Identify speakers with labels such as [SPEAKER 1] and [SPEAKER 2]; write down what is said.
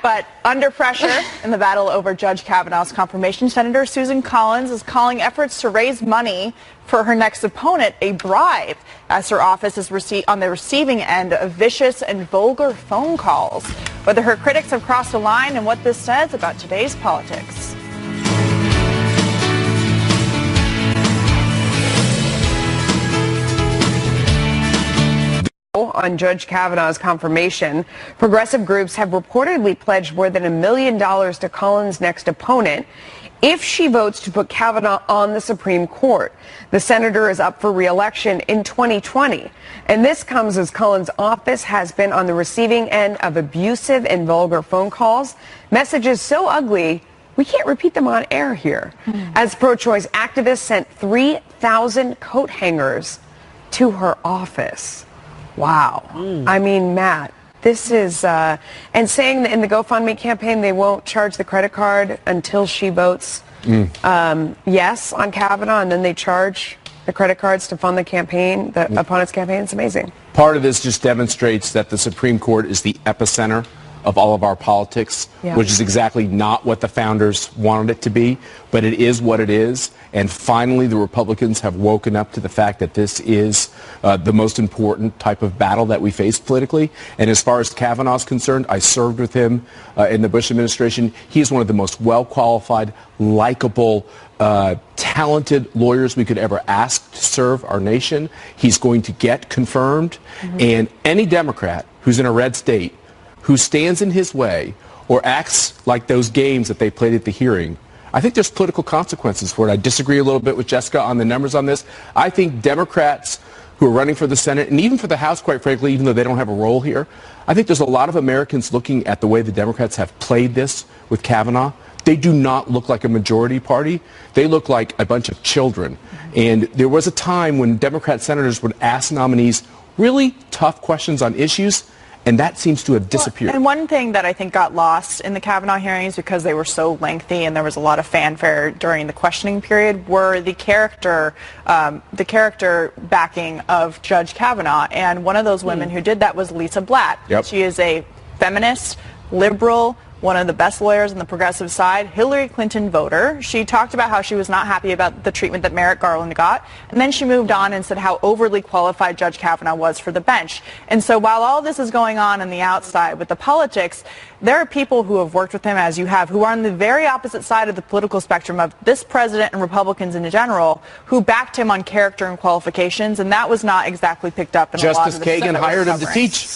[SPEAKER 1] But under pressure in the battle over Judge Kavanaugh's confirmation, Senator Susan Collins is calling efforts to raise money for her next opponent a bribe, as her office is on the receiving end of vicious and vulgar phone calls. Whether her critics have crossed a line and what this says about today's politics.
[SPEAKER 2] On Judge Kavanaugh's confirmation, progressive groups have reportedly pledged more than $1 million to Collins' next opponent if she votes to put Kavanaugh on the Supreme Court. The senator is up for re-election in 2020, and this comes as Collins' office has been on the receiving end of abusive and vulgar phone calls, messages so ugly we can't repeat them on air here, as pro-choice activists sent 3,000 coat hangers to her office. Wow. I mean, Matt, this is, and saying that in the GoFundMe campaign they won't charge the credit card until she votes yes on Kavanaugh, and then they charge the credit cards to fund the campaign, the opponent's campaign. It's amazing.
[SPEAKER 3] Part of this just demonstrates that the Supreme Court is the epicenter of all of our politics, which is exactly not what the founders wanted it to be, but it is what it is. And finally, the Republicans have woken up to the fact that this is the most important type of battle that we face politically. And as far as Kavanaugh is concerned, I served with him in the Bush administration. He is one of the most well-qualified, likable, talented lawyers we could ever ask to serve our nation. He's going to get confirmed. And any Democrat who's in a red state who stands in his way or acts like those games that they played at the hearing, I think there's political consequences for it. I disagree a little bit with Jessica on the numbers on this. I think Democrats who are running for the Senate and even for the House, quite frankly, even though they don't have a role here, I think there's a lot of Americans looking at the way the Democrats have played this with Kavanaugh. They do not look like a majority party. They look like a bunch of children. And there was a time when Democrat senators would ask nominees really tough questions on issues, and that seems to have disappeared.
[SPEAKER 1] Well, and one thing that I think got lost in the Kavanaugh hearings, because they were so lengthy and there was a lot of fanfare during the questioning period, were the character backing of Judge Kavanaugh. And one of those women who did that was Lisa Blatt. She is a feminist, liberal, one of the best lawyers on the progressive side, Hillary Clinton voter. She talked about how she was not happy about the treatment that Merrick Garland got, and then she moved on and said how overly qualified Judge Kavanaugh was for the bench. And so while all this is going on the outside with the politics, there are people who have worked with him, as you have, who are on the very opposite side of the political spectrum of this president and Republicans in general, who backed him on character and qualifications, and that was not exactly picked up in a lot of the
[SPEAKER 3] Justice Kagan hired him to teach.